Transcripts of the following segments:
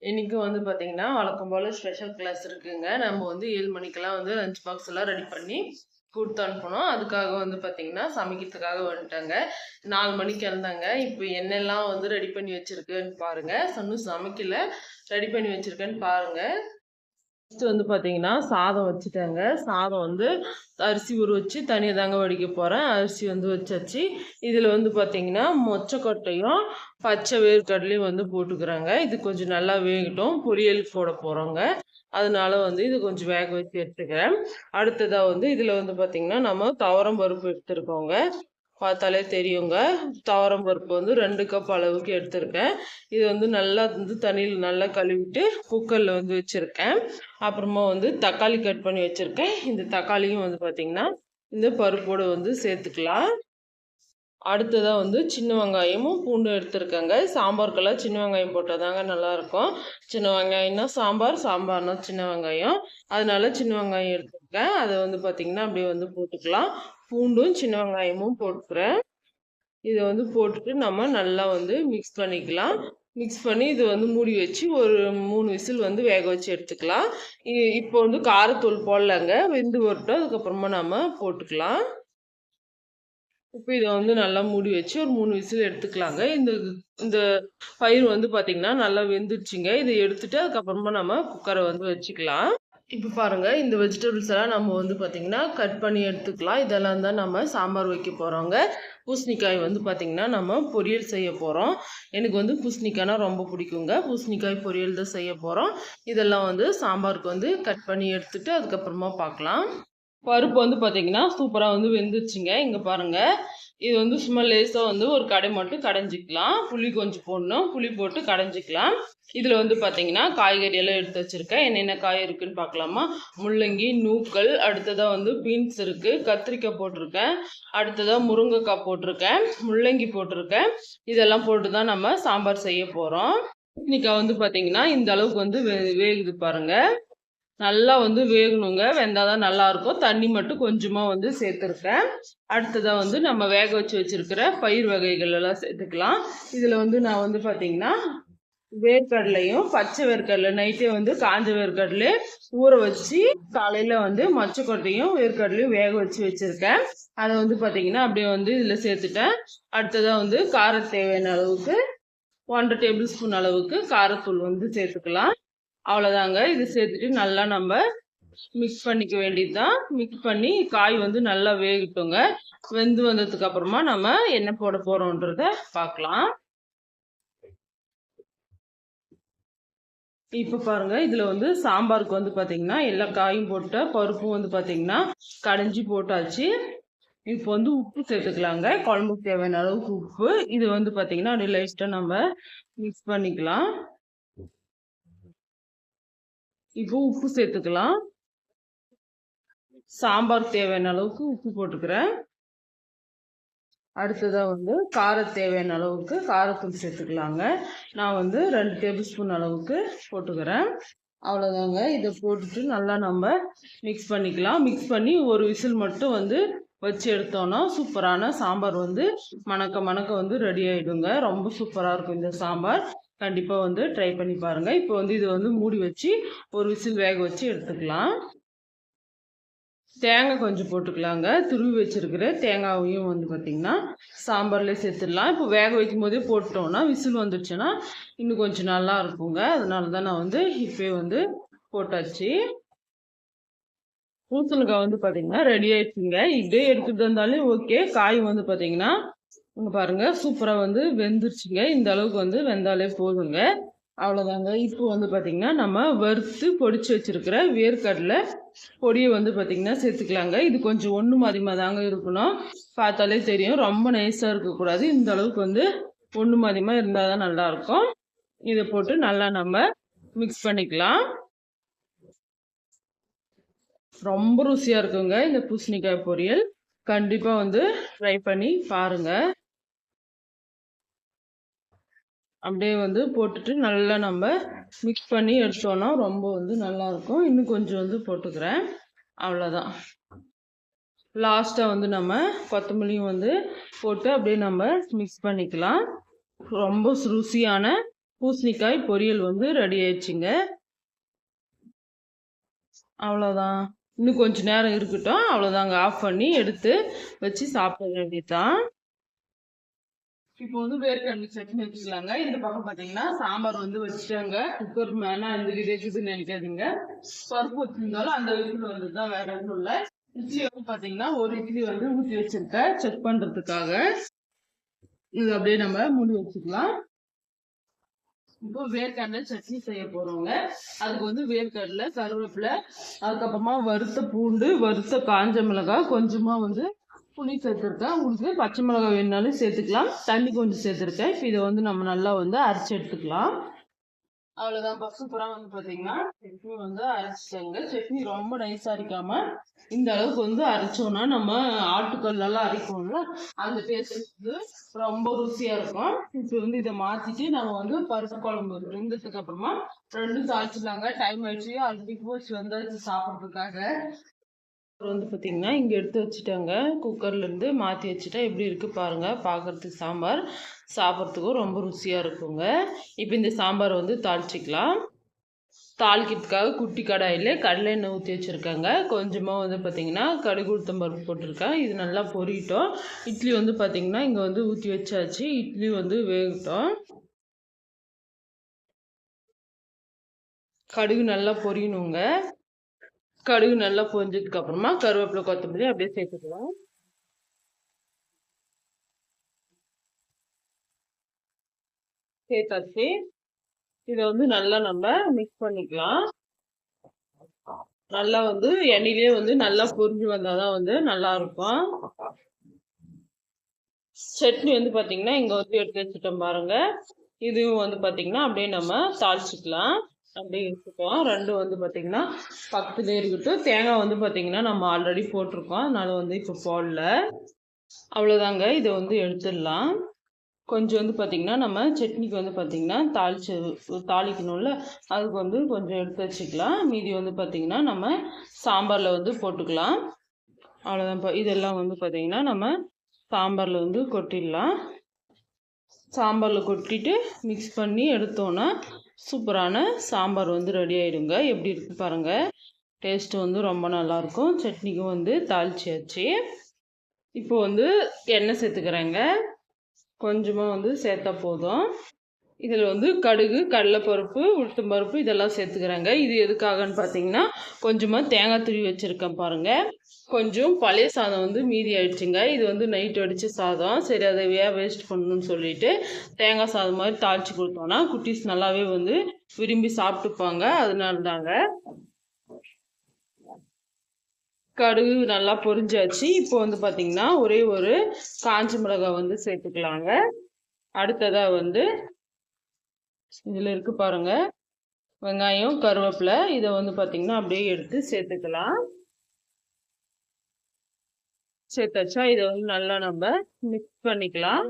இன்னைக்கு வந்து பார்த்தீங்கன்னா, வழக்கம் போல ஸ்பெஷல் கிளாஸ் இருக்குங்க. நம்ம வந்து 7 மணிக்கெல்லாம் வந்து லஞ்ச் பாக்ஸ் எல்லாம் ரெடி பண்ணி குடுத்து அனுப்பணும். அதுக்காக வந்து பார்த்தீங்கன்னா, சமைக்கிறதுக்காக வந்துட்டேங்க. 4 மணிக்கு எழுந்தேங்க. இப்போ என்னெல்லாம் வந்து ரெடி பண்ணி வச்சிருக்கேன்னு பாருங்க. இன்னும் சமைக்கல. ரெடி பண்ணி வச்சிருக்கேன்னு பாருங்க. ஃபர்ஸ்ட் வந்து பார்த்தீங்கன்னா, சாதம் வச்சுட்டேங்க. சாதம் வந்து அரிசி ஊற வச்சு தனியா தாங்க வடிக்க போறேன். அரிசி வந்து வச்சாச்சு. இதில வந்து பார்த்தீங்கன்னா, மொச்சக்கொட்டையும், பச்சை வேர்க்கடலையும் வந்து போட்டுக்கிறேங்க. இது கொஞ்சம் நல்லா வேகட்டும். பொரியலுக்கு போட போறோங்க. அதனால வந்து இது கொஞ்சம் வேக வச்சு எடுத்துக்கிறேன். அடுத்ததா வந்து இதில வந்து பார்த்தீங்கன்னா, நம்ம துவரம் பருப்பு எடுத்துருக்கோங்க. பார்த்தாலே தெரியுங்க. துவரம் பருப்பு வந்து 2 கப் அளவுக்கு எடுத்திருக்கேன். இது வந்து நல்லா வந்து தண்ணியில் நல்லா கழுவிட்டு குக்கரில் வந்து வச்சுருக்கேன். அப்புறமா வந்து தக்காளி கட் பண்ணி வச்சுருக்கேன். இந்த தக்காளியும் வந்து பார்த்திங்கன்னா இந்த பருப்போடு வந்து சேர்த்துக்கலாம். அடுத்ததாக வந்து சின்ன வெங்காயமும் பூண்டும் எடுத்துருக்கேங்க. சாம்பாருக்கெல்லாம் சின்ன வெங்காயம் போட்டால் தாங்க நல்லாயிருக்கும். சின்ன வெங்காயம்னா சாம்பார், சாம்பார்னா சின்ன வெங்காயம். அதனால சின்ன வெங்காயம் எடுத்துருக்கேன். அதை வந்து பார்த்திங்கன்னா அப்படியே வந்து போட்டுக்கலாம். பூண்டும் சின்ன வெங்காயமும் போட்டுக்கிறேன். இதை வந்து போட்டுட்டு நம்ம நல்லா வந்து மிக்ஸ் பண்ணிக்கலாம். மிக்ஸ் பண்ணி இது வந்து மூடி வச்சு ஒரு 3 விசில் வந்து வேக வச்சு எடுத்துக்கலாம். இப்போ வந்து காரத்தூள் போடலங்க. வெந்து வரட்டும். அதுக்கப்புறமா நம்ம போட்டுக்கலாம். இப்போ இதை வந்து நல்லா மூடி வச்சு ஒரு 3 விசில் எடுத்துக்கலாங்க. இந்த இந்த பயிர் வந்து பார்த்திங்கன்னா நல்லா வெந்துடுச்சுங்க. இதை எடுத்துட்டு அதுக்கப்புறமா நம்ம குக்கரை வந்து வச்சுக்கலாம். இப்போ பாருங்க, இந்த வெஜிடபிள்ஸ் எல்லாம் நம்ம வந்து பார்த்திங்கன்னா கட் பண்ணி எடுத்துக்கலாம். இதெல்லாம் தான் நம்ம சாம்பார் வைக்க போகிறோங்க. பூசணிக்காய் வந்து பார்த்திங்கன்னா நம்ம பொரியல் செய்ய போகிறோம். எனக்கு வந்து பூசணிக்காய்னா ரொம்ப பிடிக்குங்க. பூசணிக்காய் பொரியல் தான் செய்ய போகிறோம். இதெல்லாம் வந்து சாம்பாருக்கு வந்து கட் பண்ணி எடுத்துட்டு அதுக்கப்புறமா பார்க்கலாம். பருப்பு வந்து பார்த்திங்கன்னா சூப்பராக வந்து வெந்துருச்சுங்க. இங்கே பாருங்கள், இது வந்து சும்மா லேசாக வந்து ஒரு கடை மட்டும் கடைஞ்சிக்கலாம். புளி கொஞ்சம் போடணும். புளி போட்டு கடைஞ்சிக்கலாம். இதில் வந்து பார்த்திங்கன்னா காய்கறி எல்லாம் எடுத்து வச்சுருக்கேன். என்னென்ன காய் இருக்குதுன்னு பார்க்கலாமா? முள்ளங்கி, நூக்கல், அடுத்ததாக வந்து பீன்ஸ் இருக்குது, கத்திரிக்காய் போட்டிருக்கேன், அடுத்ததாக முருங்கைக்காய் போட்டிருக்கேன், முள்ளங்கி போட்டிருக்கேன். இதெல்லாம் போட்டு தான் நம்ம சாம்பார் செய்ய போகிறோம். பூசணிக்காய் வந்து பார்த்திங்கன்னா இந்த அளவுக்கு வந்து வேகுது பாருங்கள். நல்லா வந்து வேகணுங்க. வெந்தாதான் நல்லாயிருக்கும். தண்ணி மட்டும் கொஞ்சமாக வந்து சேர்த்துருக்கேன். அடுத்ததாக வந்து நம்ம வேக வச்சு வச்சுருக்கிற பயிர் வகைகள் எல்லாம் சேர்த்துக்கலாம். இதில் வந்து நான் வந்து பார்த்திங்கன்னா வேர்க்கடலையும் பச்சை வேர்க்கடலை நைட்டே வந்து காஞ்ச வேர்க்கடலை ஊற வச்சு காலையில் வந்து மொச்சக்கொட்டையும் வேர்க்கடலையும் வேக வச்சு வச்சுருக்கேன். அதை வந்து பார்த்திங்கன்னா அப்படியே வந்து இதில் சேர்த்துட்டேன். அடுத்ததாக வந்து காரம் தேவையான அளவுக்கு 1 டேபிள் ஸ்பூன் அளவுக்கு காரத்தூள் வந்து சேர்த்துக்கலாம். அவ்வளோதாங்க. இது சேர்த்துட்டு நல்லா நம்ம மிக்ஸ் பண்ணிக்க வேண்டியது தான். மிக்ஸ் பண்ணி காய் வந்து நல்லா வேகட்டுங்க. வெந்து வந்ததுக்கு அப்புறமா நம்ம என்ன போட போகிறோன்றத பார்க்கலாம். இப்போ பாருங்க, இதில் வந்து சாம்பாருக்கு வந்து பார்த்தீங்கன்னா எல்லா காயும் போட்டு பருப்பும் வந்து பார்த்தீங்கன்னா கடைஞ்சி போட்டாச்சு. இப்போ வந்து உப்பு சேர்த்துக்கலாங்க. குழம்புக்கு தேவையான அளவுக்கு உப்பு. இது வந்து பார்த்தீங்கன்னா அப்படியே லைட்டாக நம்ம மிக்ஸ் பண்ணிக்கலாம். இப்போ உப்பு சேர்த்துக்கலாம். சாம்பார் தேவையான அளவுக்கு உப்பு போட்டுக்கிறேன். அடுத்ததாக வந்து காரம் தேவையான அளவுக்கு காரத்தூள் சேர்த்துக்கலாங்க. நான் வந்து 2 டேபிள் ஸ்பூன் அளவுக்கு போட்டுக்கிறேன். அவ்வளோதாங்க. இதை போட்டுட்டு நல்லா நம்ம மிக்ஸ் பண்ணிக்கலாம். மிக்ஸ் பண்ணி ஒரு விசில் மட்டும் வந்து வச்சு எடுத்தோன்னா சூப்பரான சாம்பார் வந்து மணக்க மணக்க வந்து ரெடி ஆகிடுங்க. ரொம்ப சூப்பராக இருக்கும் இந்த சாம்பார். கண்டிப்பாக வந்து ட்ரை பண்ணி பாருங்கள். இப்போ வந்து இதை வந்து மூடி வச்சு ஒரு விசில் வேக வச்சு எடுத்துக்கலாம். தேங்காய் கொஞ்சம் போட்டுக்கலாங்க. துருவி வச்சுருக்கிற தேங்காயையும் வந்து பார்த்திங்கன்னா சாம்பார்லேயே சேர்த்துடலாம். இப்போ வேக வைக்கும் போதே போட்டோன்னா விசில் வந்துடுச்சுன்னா இன்னும் கொஞ்சம் நல்லா இருக்குங்க. அதனால தான் நான் வந்து இப்போயே வந்து போட்டாச்சு. பூசணிக்காய் வந்து பார்த்திங்கன்னா ரெடி ஆயிடுச்சுங்க. இப்படியே எடுத்துகிட்டு வந்தாலும் ஓகே. காய் வந்து பார்த்திங்கன்னா இங்கே பாருங்கள் சூப்பராக வந்து வெந்துருச்சுங்க. இந்த அளவுக்கு வந்து வெந்தாலே போதுங்க. அவ்வளோதாங்க. இப்போ வந்து பார்த்திங்கன்னா நம்ம வறுத்து பொடிச்சு வச்சுருக்கிற வேர்க்கடலை பொடியை வந்து பார்த்திங்கன்னா சேர்த்துக்கலாங்க. இது கொஞ்சம் ஒன்று மாதிரிமா தாங்க இருக்கணும். பார்த்தாலே தெரியும். ரொம்ப நைஸாக இருக்கக்கூடாது. இந்த அளவுக்கு வந்து ஒன்று மாதிரிமா இருந்தால் தான் நல்லாயிருக்கும். இதை போட்டு நல்லா நம்ம மிக்ஸ் பண்ணிக்கலாம். ரொம்ப ருசியாக இருக்குங்க இந்த பூசணிக்காய் பொரியல். கண்டிப்பாக வந்து ட்ரை பண்ணி பாருங்கள். அப்படியே வந்து போட்டுட்டு நல்லா நம்ம மிக்ஸ் பண்ணி எடுத்தோன்னா ரொம்ப வந்து நல்லாயிருக்கும். இன்னும் கொஞ்சம் வந்து போட்டுக்கிறேன். அவ்வளோதான். லாஸ்ட்டாக வந்து நம்ம கொத்தமல்லியும் வந்து போட்டு அப்படியே நம்ம மிக்ஸ் பண்ணிக்கலாம். ரொம்ப ருசியான பூசணிக்காய் பொரியல் வந்து ரெடி ஆயிடுச்சுங்க. அவ்வளோதான். இன்னும் கொஞ்ச நேரம் இருக்கட்டும். அவ்வளோதாங்க. ஆஃப் பண்ணி எடுத்து வச்சு சாப்பிட வேண்டியதுதான். இப்போ வந்து வேர்க்கடலை சட்னி வச்சுக்கலாங்க. இந்த பக்கம் பார்த்தீங்கன்னா சாம்பார் வந்து வச்சுட்டாங்க. குக்கர் மேலே அந்த இது இருக்குதுன்னு நினைக்காதீங்க. பருப்பு வச்சிருந்தாலும் அந்த விசில் வந்து தான், வேற எதுவும் இல்லை. இட்லி வந்து பார்த்தீங்கன்னா ஒரு இட்லி வந்து ஊற்றி வச்சிருக்கேன் செக் பண்ணுறதுக்காக. இது அப்படியே நம்ம மூடி வச்சுக்கலாம். இப்போ வேர்க்கடலை சட்னி செய்ய போறோங்க. அதுக்கு வந்து வேர்க்கடலை, கருவேப்பிலை, அதுக்கப்புறமா வறுத்த பூண்டு, வறுத்த காஞ்ச மிளகாய், கொஞ்சமா வந்து புளி சேர்த்துருக்கேன். உங்களுக்கு பச்சை மிளகாய் வேணுனாலும் சேர்த்துக்கலாம். தண்ணி கொஞ்சம் சேர்த்துருக்கேன். இப்போ இதை வந்து நம்ம நல்லா வந்து அரைச்சி எடுத்துக்கலாம். அவ்வளோதான். சூப்பராக வந்து பார்த்தீங்கன்னா சட்னி வந்து அரைச்சிட்டாங்க. சட்னி ரொம்ப நைஸாக அரைக்காம இந்த அளவுக்கு வந்து அரைச்சோம்னா நம்ம ஆட்டுக்கல்லாம் அரைப்போம்ல, அந்த டேஸ்ட் வந்து ரொம்ப ருசியாக இருக்கும். இப்போ வந்து இதை மாற்றிட்டு நம்ம வந்து பருப்பு குழம்பு வெந்ததுக்கு அப்புறமா ரெண்டும் தாளிச்சிடலாங்க. டைம் ஆயிடுச்சு, ஆல்ரெடி போச்சு வந்தாச்சு சாப்பிட்றதுக்காக. வந்து பார்த்தீங்கன்னா இங்கே எடுத்து வச்சுட்டாங்க. குக்கர்லேருந்து மாற்றி வச்சுட்டா எப்படி இருக்குது பாருங்கள். பார்க்குறதுக்கு சாம்பார், சாப்பிட்றதுக்கும் ரொம்ப ருசியாக இருக்குங்க. இப்போ இந்த சாம்பார் வந்து தாளிச்சிக்கலாம். தாளிக்கிறதுக்காக குட்டி கடாயில் கடலை எண்ணெய் ஊற்றி வச்சுருக்காங்க. கொஞ்சமாக வந்து பார்த்திங்கன்னா கடுகு உளுத்தம் பருப்பு போட்டிருக்கேன். இது நல்லா பொரியட்டும். இட்லி வந்து பார்த்திங்கன்னா இங்கே வந்து ஊற்றி வச்சாச்சு. இட்லி வந்து வேகட்டும். கடுகு நல்லா பொரியணுங்க. கடுகு நல்லா பொரிஞ்சதுக்கு அப்புறமா கருவேப்பிலை, கொத்தமல்லி அப்படியே சேர்த்துக்கலாம். சேர்த்தாச்சு. இதை வந்து நல்லா நம்ம மிக்ஸ் பண்ணிக்கலாம். நல்லா வந்து எண்ணெயிலே வந்து நல்லா பொரிஞ்சு வந்தாதான் வந்து நல்லா இருக்கும். சட்னி வந்து பார்த்தீங்கன்னா இங்கே வந்து எடுத்து வச்சுட்டோம் பாருங்க. இதுவும் வந்து பார்த்தீங்கன்னா அப்படியே நம்ம தாளிச்சுக்கலாம். அப்படியே எடுத்துக்கலாம். ரெண்டும் வந்து பார்த்தீங்கன்னா பக்கத்துலேயே இருக்கட்டும். தேங்காய் வந்து பார்த்தீங்கன்னா நம்ம ஆல்ரெடி போட்டிருக்கோம், அதனால வந்து இப்போ போடல. அவ்வளோதாங்க. இதை வந்து எடுத்துடலாம். கொஞ்சம் வந்து பார்த்திங்கன்னா நம்ம சட்னிக்கு வந்து பார்த்திங்கன்னா தாளிக்கணும்ல, அதுக்கு வந்து கொஞ்சம் எடுத்து வச்சுக்கலாம். மீதி வந்து பார்த்திங்கன்னா நம்ம சாம்பாரில் வந்து போட்டுக்கலாம். அவ்வளோதான். இதெல்லாம் வந்து பார்த்திங்கன்னா நம்ம சாம்பாரில் வந்து கொட்டிடலாம். சாம்பாரில் கொட்டிட்டு மிக்ஸ் பண்ணி எடுத்தோன்னா சூப்பரான சாம்பார் வந்து ரெடி ஆகிடுங்க. எப்படி இருக்குது பாருங்கள். டேஸ்ட்டு வந்து ரொம்ப நல்லாயிருக்கும். சட்னிக்கும் வந்து தாளிச்சாச்சு. இப்போ வந்து எண்ணெய் சேர்த்துக்கிறேங்க. கொஞ்சமாக வந்து சேர்த்தா போதும். இதில் வந்து கடுகு, கடலைப்பருப்பு, உளுத்தம் பருப்பு இதெல்லாம் சேர்த்துக்கிறேங்க. இது எதுக்காகன்னு பார்த்தீங்கன்னா கொஞ்சமாக தேங்காய் துருவி வச்சுருக்கேன் பாருங்கள். கொஞ்சம் பழைய சாதம் வந்து மீதி ஆயிடுச்சுங்க. இது வந்து நைட் அடித்த சாதம். சரி, அதை வேஸ்ட் பண்ணணும்னு சொல்லிட்டு தேங்காய் சாதம் மாதிரி தாளித்து கொடுத்தோன்னா குட்டீஸ் நல்லாவே வந்து விரும்பி சாப்பிட்டுப்பாங்க. அதனால தாங்க. கடுகு நல்லா பொரிஞ்சாச்சு. இப்போ வந்து பார்த்திங்கன்னா ஒரே ஒரு காஞ்ச மிளகாய் வந்து சேர்த்துக்கலாங்க. அடுத்ததாக வந்து இதில் இருக்கு பாருங்க வெங்காயம், கருவேப்பிலை. இதை வந்து பார்த்திங்கன்னா அப்படியே எடுத்து சேர்த்துக்கலாம். சேர்த்தாச்சா இதை வந்து நல்லா நம்ம மிக்ஸ் பண்ணிக்கலாம்.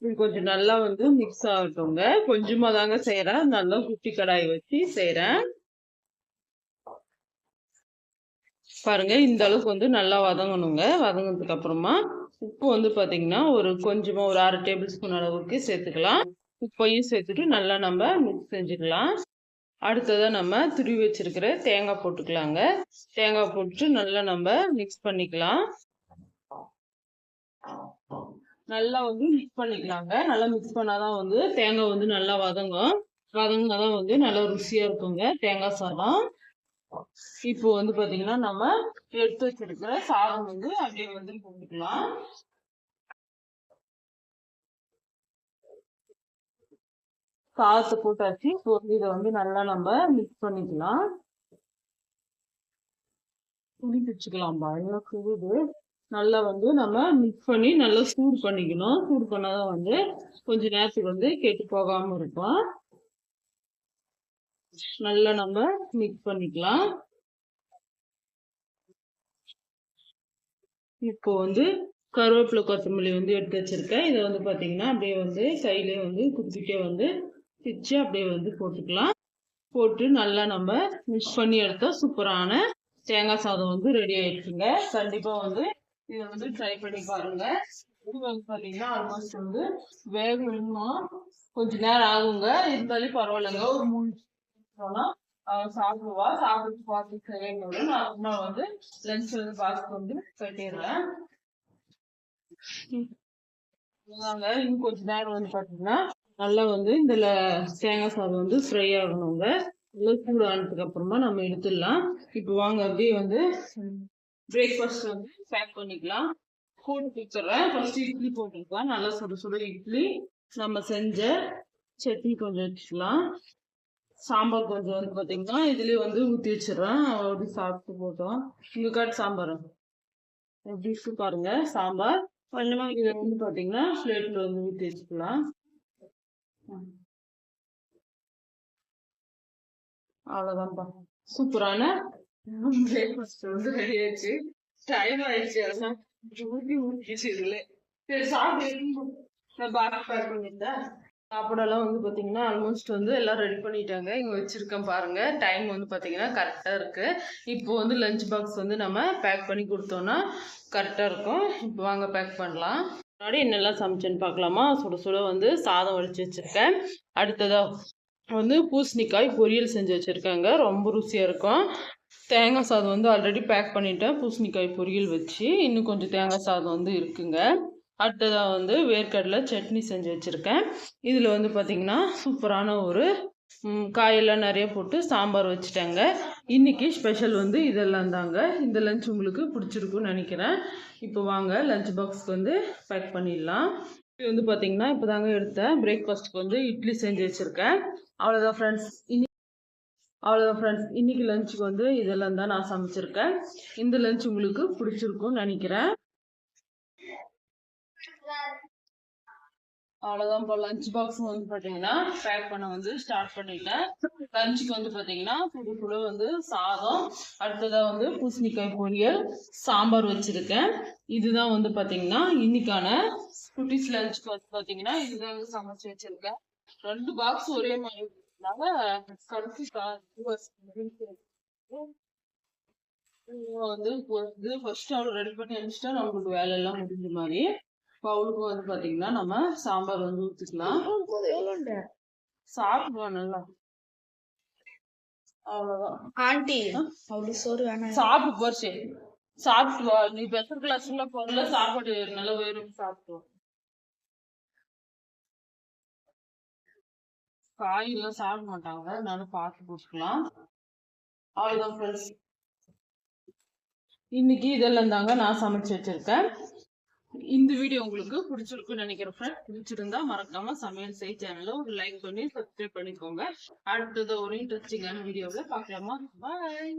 இது கொஞ்சம் நல்லா வந்து மிக்ஸ் ஆகட்டுங்க. கொஞ்சமாக தாங்க செய்கிறேன், நல்லா குட்டி கடாய் வச்சு செய்கிறேன். பாருங்க, இந்த அளவுக்கு வந்து நல்லா வதங்கணுங்க. வதங்கினதுக்கு அப்புறமா உப்பு வந்து பார்த்தீங்கன்னா கொஞ்சமாக ஒரு 1/2 டேபிள் ஸ்பூன் அளவுக்கு சேர்த்துக்கலாம். உப்பையும் சேர்த்துட்டு நல்லா நம்ம மிக்ஸ் செஞ்சுக்கலாம். அடுத்ததாக நம்ம துருவி வச்சிருக்கிற தேங்காய் போட்டுக்கலாங்க. தேங்காய் போட்டு நல்லா நம்ம மிக்ஸ் பண்ணிக்கலாம். நல்லா வந்து மிக்ஸ் பண்ணிக்கலாங்க. நல்லா மிக்ஸ் பண்ணாதான் வந்து தேங்காய் வந்து நல்லா வதங்கும். வதங்கினாதான் வந்து நல்லா ருசியாக இருக்குங்க தேங்காய் சாதம். இப்போ வந்து பார்த்தீங்கன்னா நம்ம எடுத்து வச்சிருக்கிற சாதம் வந்து அப்படியே வந்து போட்டுக்கலாம். சாதத்தை போட்டாச்சு. இப்போ இதை வந்து நல்லா நம்ம மிக்ஸ் பண்ணிக்கலாம். துணி பிடிச்சிக்கலாம்பா, எல்லாம் சுடுது. நல்லா வந்து நம்ம மிக்ஸ் பண்ணி நல்லா சூடு பண்ணிக்கணும். சூடு பண்ணாதான் வந்து கொஞ்ச நேரத்துக்கு வந்து கெட்டு போகாம இருக்கும். நல்லா நம்ம மிக்ஸ் பண்ணிக்கலாம். இப்போ வந்து கருவேப்பிலை, கொத்தமல்லி வந்து எடுத்து வச்சிருக்கேன். இதை வந்து பார்த்தீங்கன்னா அப்படியே வந்து கையிலே வந்து குத்திட்டே வந்து பிச்சு அப்படியே வந்து போட்டுக்கலாம். போட்டு நல்லா நம்ம மிக்ஸ் பண்ணி எடுத்தா சூப்பரான தேங்காய் சாதம் வந்து ரெடி ஆயிடுச்சுங்க. கண்டிப்பாக வந்து இதை வந்து ட்ரை பண்ணி பாருங்க. இது வந்து பார்த்தீங்கன்னா ஆல்மோஸ்ட் வந்து வேகணும். கொஞ்ச நேரம் ஆகுங்க, இருந்தாலும் பரவாயில்லைங்க. ஒரு 3 நிமிஷம் சாப்பிடுவா. சாப்பிட்டு பார்த்து செய்யணும். நான் அப்புறமா வந்து லஞ்ச் வந்து பாக்ஸ் வந்து கட்டிடுறேன். இன்னும் கொஞ்ச நேரம் வந்து பாத்தீங்கன்னா நல்லா வந்து இந்த தேங்காய் சாதம் வந்து ஃப்ரை ஆகணுங்க. நல்லா சூடு ஆனதுக்கு அப்புறமா நம்ம எடுத்துடலாம். இப்போ வாங்க அப்படியே வந்து பிரேக்ஃபாஸ்ட் வந்து பேக் பண்ணிக்கலாம். கூடு கொடுத்துட்றேன். ஃபர்ஸ்ட் இட்லி போட்டுக்கலாம். நல்லா சுட சுட இட்லி. நம்ம செஞ்ச சட்னி கொஞ்சம் வச்சுக்கலாம். சாம்பார் கொஞ்சம் வந்து பாத்தீங்கன்னா இதுலயே வந்து ஊற்றி வச்சிடறேன். அப்படி சாப்பிட்டு போட்டோம். உங்க காட்டு சாம்பார் எப்படி இருக்கு பாருங்க. சாம்பார் இதை வந்து பாத்தீங்கன்னா பிளேட்ல வந்து ஊற்றி வச்சுக்கலாம். அவ்வளவுதான்ப்பா. சூப்பரான பிரேக்ஃபாஸ்ட் வந்து ரெடி ஆயிடுச்சு. டைம் ஆயிடுச்சு. அதெல்லாம் ஊற்றி ஊற்றிச்சு இதுல. சரி சாப்பிட்டு பாக்ஸ் பேக் பண்ணிட்டேன். சாப்பாடெல்லாம் வந்து பாத்தீங்கன்னா ஆல்மோஸ்ட் வந்து எல்லாம் ரெடி பண்ணிட்டாங்க. இங்க வச்சிருக்கேன் பாருங்க. டைம் வந்து பாத்தீங்கன்னா கரெக்டா இருக்கு. இப்போ வந்து லஞ்ச் பாக்ஸ் வந்து நம்ம பேக் பண்ணி கொடுத்தோம்னா கரெக்டா இருக்கும். இப்போ வாங்க பேக் பண்ணலாம். முன்னாடி என்னெல்லாம் சமைச்சேன்னு பார்க்கலாமா. சுட சுட வந்து சாதம் வடிச்சு வச்சிருக்கேன். அடுத்ததா வந்து பூசணிக்காய் பொரியல் செஞ்சு வச்சிருக்காங்க. ரொம்ப ருசியா இருக்கும். தேங்காய் சாதம் வந்து ஆல்ரெடி பேக் பண்ணிட்டேன். பூசணிக்காய் பொரியல் வச்சு இன்னும் கொஞ்சம் தேங்காய் சாதம் வந்து இருக்குங்க. அடுத்ததாக வந்து வேர்க்கடலை சட்னி செஞ்சு வச்சுருக்கேன். இதில் வந்து பார்த்திங்கன்னா சூப்பரான ஒரு காயெல்லாம் நிறைய போட்டு சாம்பார் வச்சுட்டாங்க. இன்றைக்கி ஸ்பெஷல் வந்து இதெல்லாம் தாங்க. இந்த லஞ்ச் உங்களுக்கு பிடிச்சிருக்குன்னு நினைக்கிறேன். இப்போ வாங்க லஞ்ச் பாக்ஸ்க்கு வந்து பேக் பண்ணிடலாம். இது வந்து பார்த்திங்கன்னா இப்போ தாங்க எடுத்தேன். பிரேக்ஃபாஸ்ட்டுக்கு வந்து இட்லி செஞ்சு வச்சுருக்கேன். அவ்வளோதான் ஃப்ரெண்ட்ஸ். இன்னைக்கு லஞ்சுக்கு வந்து இதெல்லாம் தான் நான் சமைச்சிருக்கேன். இந்த லஞ்ச் உங்களுக்கு பிடிச்சிருக்கும்னு நினைக்கிறேன். அவ்வளோதான். இப்போ லஞ்ச் பாக்ஸ் வந்து பார்த்தீங்கன்னா பேக் பண்ண வந்து ஸ்டார்ட் பண்ணிட்டேன். லஞ்சுக்கு வந்து பார்த்தீங்கன்னா புது வந்து சாதம், அடுத்ததாக வந்து பூசணிக்காய் பொரியல், சாம்பார் வச்சுருக்கேன். இதுதான் வந்து பார்த்தீங்கன்னா இன்னைக்கான குட்டிஸ் லஞ்சுக்கு வந்து பார்த்தீங்கன்னா இதுதான் வந்து சமைச்சு வச்சுருக்கேன். 2 பாக்ஸ் ஒரே மாதிரி வந்து ஃபர்ஸ்ட் அவளை ரெடி பண்ணி அனுப்பிச்சிட்டா நம்மளுக்கு வேலை எல்லாம் முடிஞ்ச மாதிரி. அவளுக்கும் வந்து பாத்தீங்கன்னா நம்ம சாம்பார் வந்து ஊத்திக்கலாம். சாப்பிடுவான் நல்லா. அவ்வளவுதான். ஆண்டி அவளுக்கு சோறு வேணாம். சாப்பிட்டு போச்சு. சாப்பிட்டு வா. நீ ஸ்பெஷல் கிளாஸ்ல போறல சாப்பாடு நல்லா வேறும் சாப்பிட்டு காயெல்லாம் சாப்பிட மாட்டாங்க. அதனால பார்த்து போட்டுக்கலாம். அவ்வளவுதான் ஃப்ரெண்ட்ஸ். இன்னைக்கு இதெல்லாம் தாங்க நான் சமைச்சு வச்சிருக்கேன். இந்த வீடியோ உங்களுக்கு பிடிச்சிருக்குன்னு நினைக்கிறேன் ஃப்ரெண்ட். பிடிச்சிருந்தா மறக்காம சமையல் செய் சேனலை ஒரு லைக் பண்ணி சப்ஸ்கிரைப் பண்ணிக்கோங்க. அடுத்தது ஒரு இன்ட்ரெஸ்டிங்கான வீடியோவில் பார்க்கலாமா. பாய்.